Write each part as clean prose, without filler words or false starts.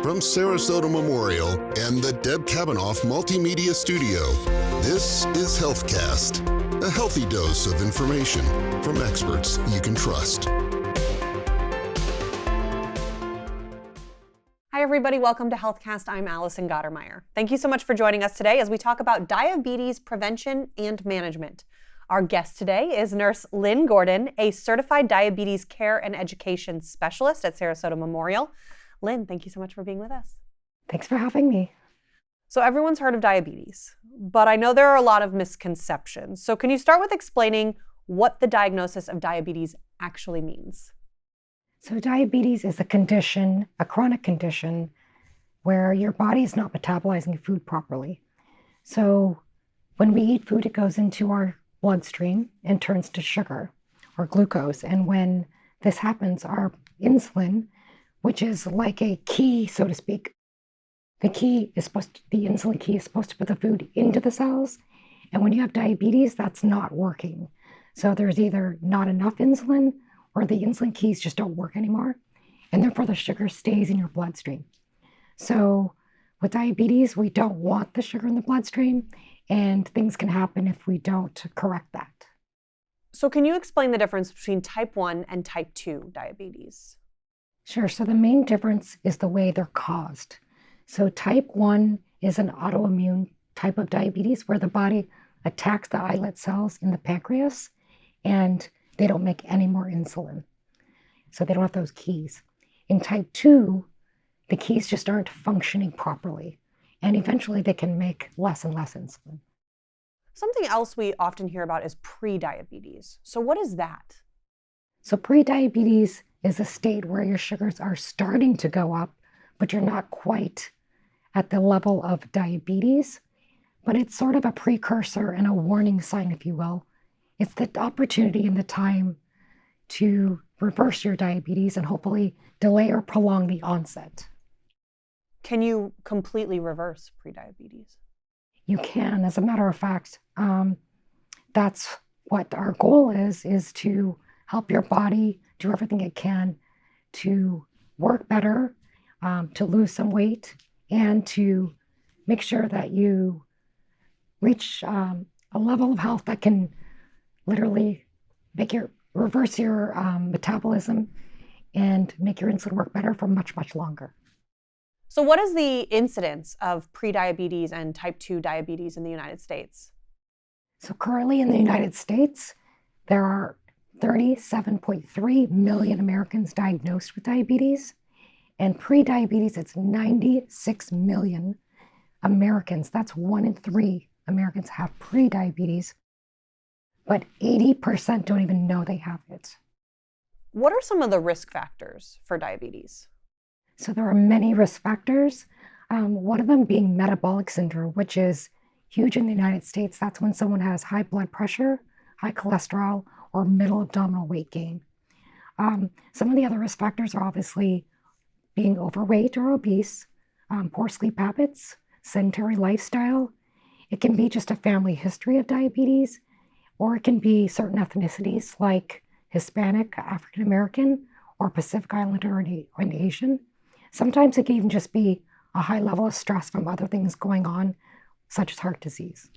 From Sarasota Memorial and the Deb Kavanaugh Multimedia Studio, this is HealthCast, a healthy dose of information from experts you can trust. Hi, everybody. Welcome to HealthCast. I'm Allison Gottermeyer. Thank you so much for joining us today as we talk about diabetes prevention and management. Our guest today is Nurse Lynn Gordon, a certified diabetes care and education specialist at Sarasota Memorial. Lynn, thank you so much for being with us. Thanks for having me. So everyone's heard of diabetes, but I know there are a lot of misconceptions. So can you start with explaining what the diagnosis of diabetes actually means? So diabetes is a condition, a chronic condition, where your body is not metabolizing food properly. So when we eat food, it goes into our bloodstream and turns to sugar or glucose. And when this happens, our insulin, which is like a key, so to speak, the insulin key is supposed to put the food into the cells. And when you have diabetes, that's not working. So there's either not enough insulin or the insulin keys just don't work anymore. And therefore the sugar stays in your bloodstream. So with diabetes, we don't want the sugar in the bloodstream, and things can happen if we don't correct that. So can you explain the difference between type 1 and type 2 diabetes? Sure. So the main difference is the way they're caused. So type 1 is an autoimmune type of diabetes where the body attacks the islet cells in the pancreas and they don't make any more insulin. So they don't have those keys. In type 2, the keys just aren't functioning properly. And eventually they can make less and less insulin. Something else we often hear about is prediabetes. So what is that? So prediabetes is a state where your sugars are starting to go up, but you're not quite at the level of diabetes. But it's sort of a precursor and a warning sign, if you will. It's the opportunity and the time to reverse your diabetes and hopefully delay or prolong the onset. Can you completely reverse prediabetes? You can. As a matter of fact, that's what our goal is to help your body do everything it can to work better, to lose some weight, and to make sure that you reach a level of health that can literally reverse your metabolism and make your insulin work better for much, much longer. So what is the incidence of prediabetes and type 2 diabetes in the United States? So currently in the United States, there are 37.3 million Americans diagnosed with diabetes. And pre-diabetes, it's 96 million Americans. That's 1 in 3 Americans have pre-diabetes. But 80% don't even know they have it. What are some of the risk factors for diabetes? So there are many risk factors. One of them being metabolic syndrome, which is huge in the United States. That's when someone has high blood pressure, high cholesterol, or middle abdominal weight gain. Some of the other risk factors are obviously being overweight or obese, poor sleep habits, sedentary lifestyle. It can be just a family history of diabetes, or it can be certain ethnicities like Hispanic, African American, or Pacific Islander and Asian. Sometimes it can even just be a high level of stress from other things going on, such as heart disease.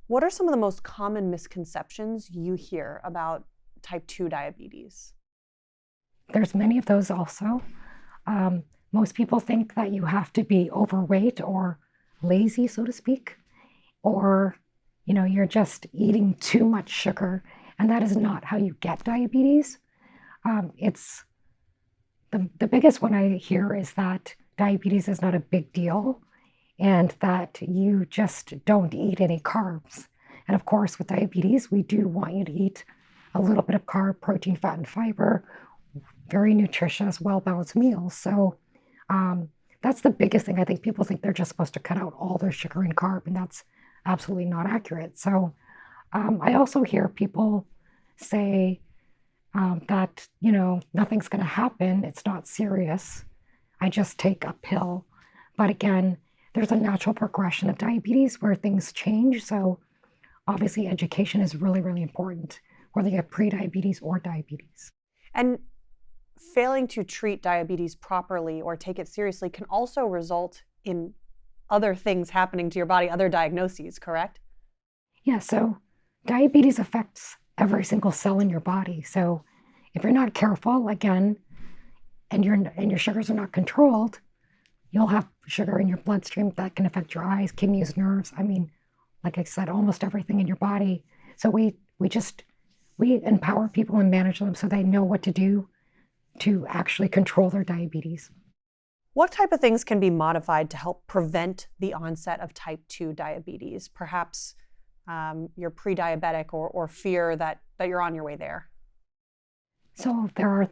What are some of the most common misconceptions you hear about type 2 diabetes? There's many of those also. Most people think that you have to be overweight or lazy, so to speak, or you're just eating too much sugar, and that is not how you get diabetes. It's the biggest one I hear is that diabetes is not a big deal and that you just don't eat any carbs. And of course, with diabetes, we do want you to eat a little bit of carb, protein, fat, and fiber, very nutritious, well-balanced meals. So that's the biggest thing. I think people think they're just supposed to cut out all their sugar and carb, and that's absolutely not accurate. So I also hear people say that, nothing's going to happen. It's not serious. I just take a pill. But again, there's a natural progression of diabetes where things change. So obviously education is really, really important, whether you have pre-diabetes or diabetes. And failing to treat diabetes properly or take it seriously can also result in other things happening to your body, other diagnoses, correct? Yeah, so diabetes affects every single cell in your body. So if you're not careful, again, and your sugars are not controlled, you'll have sugar in your bloodstream that can affect your eyes, kidneys, nerves. I mean, like I said, almost everything in your body. So we empower people and manage them so they know what to do to actually control their diabetes. What type of things can be modified to help prevent the onset of type 2 diabetes? Perhaps you're pre-diabetic or fear that you're on your way there. So there are a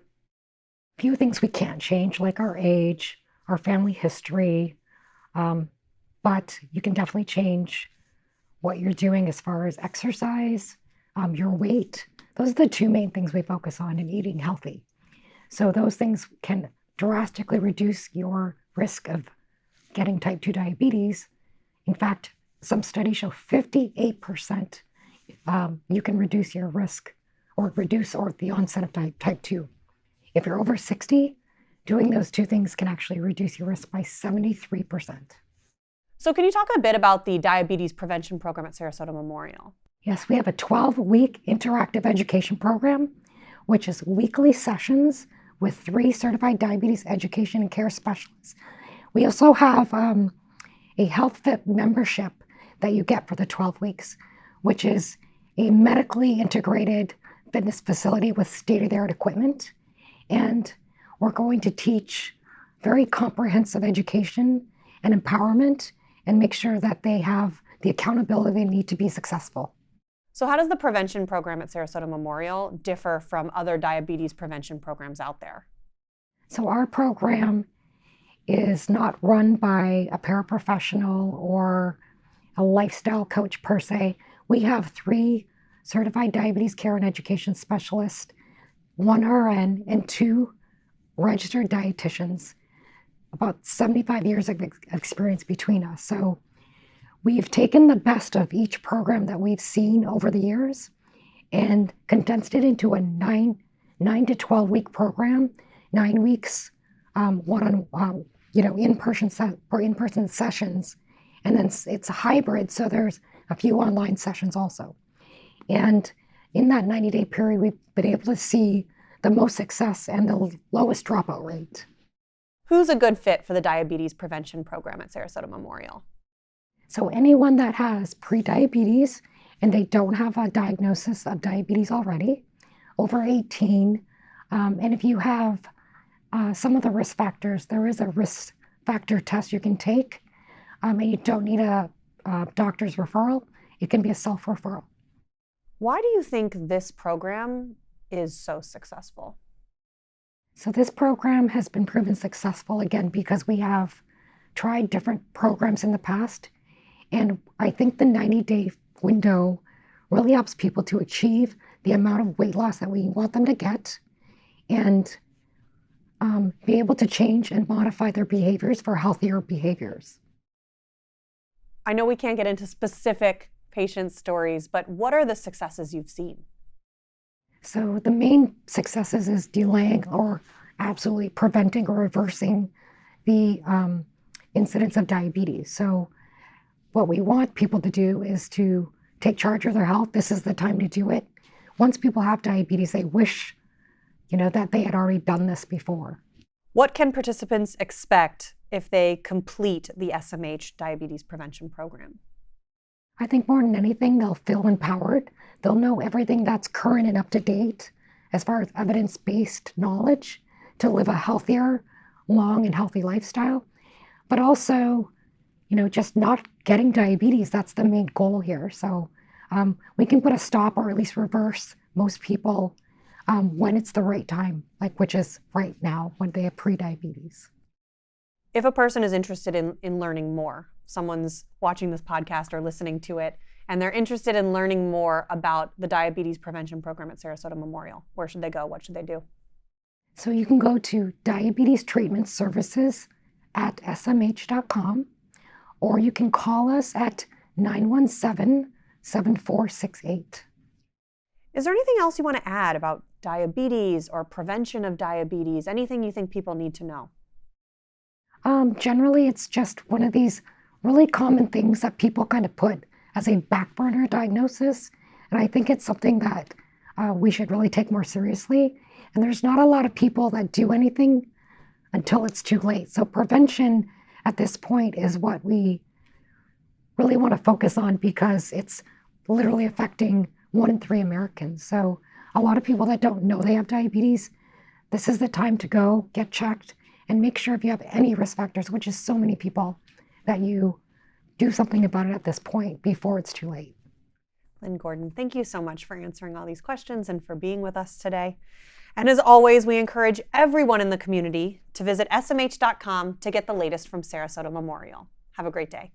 few things we can't change, like our age, our family history, but you can definitely change what you're doing as far as exercise, your weight. Those are the two main things we focus on in eating healthy. So those things can drastically reduce your risk of getting type 2 diabetes. In fact, some studies show 58% you can reduce your risk or the onset of type 2. If you're over 60, doing those two things can actually reduce your risk by 73%. So can you talk a bit about the diabetes prevention program at Sarasota Memorial? Yes, we have a 12-week interactive education program, which is weekly sessions with 3 certified diabetes education and care specialists. We also have a HealthFit membership that you get for the 12 weeks, which is a medically integrated fitness facility with state-of-the-art equipment. And we're going to teach very comprehensive education and empowerment and make sure that they have the accountability they need to be successful. So how does the prevention program at Sarasota Memorial differ from other diabetes prevention programs out there? So our program is not run by a paraprofessional or a lifestyle coach per se. We have 3 certified diabetes care and education specialists, 1 RN, and 2 registered dietitians, about 75 years of experience between us. So we've taken the best of each program that we've seen over the years and condensed it into a 9 to 12 week program, 9 weeks, in-person sessions, and then it's a hybrid. So there's a few online sessions also. And in that 90-day period, we've been able to see the most success and the lowest dropout rate. Who's a good fit for the diabetes prevention program at Sarasota Memorial? So anyone that has pre-diabetes and they don't have a diagnosis of diabetes already, over 18, and if you have some of the risk factors, there is a risk factor test you can take, and you don't need a doctor's referral. It can be a self-referral. Why do you think this program is so successful? So this program has been proven successful, again, because we have tried different programs in the past. And I think the 90-day window really helps people to achieve the amount of weight loss that we want them to get and be able to change and modify their behaviors for healthier behaviors. I know we can't get into specific patient stories, but what are the successes you've seen? So the main successes is delaying or absolutely preventing or reversing the incidence of diabetes. So what we want people to do is to take charge of their health. This is the time to do it. Once people have diabetes, they wish, that they had already done this before. What can participants expect if they complete the SMH diabetes prevention program? I think more than anything, they'll feel empowered. They'll know everything that's current and up to date as far as evidence-based knowledge to live a healthier, long and healthy lifestyle. But also, just not getting diabetes, that's the main goal here. So we can put a stop or at least reverse most people when it's the right time, which is right now when they have pre-diabetes. If a person is interested in learning more, someone's watching this podcast or listening to it, and they're interested in learning more about the diabetes prevention program at Sarasota Memorial, where should they go? What should they do? So you can go to diabetes treatment services at smh.com, or you can call us at 917-7468. Is there anything else you want to add about diabetes or prevention of diabetes? Anything you think people need to know? Generally, it's just one of these really common things that people kind of put as a back burner diagnosis. And I think it's something that we should really take more seriously. And there's not a lot of people that do anything until it's too late. So prevention at this point is what we really want to focus on, because it's literally affecting 1 in 3 Americans. So a lot of people that don't know they have diabetes, this is the time to go get checked and make sure if you have any risk factors, which is so many people, that you do something about it at this point before it's too late. Lynn Gordon, thank you so much for answering all these questions and for being with us today. And as always, we encourage everyone in the community to visit smh.com to get the latest from Sarasota Memorial. Have a great day.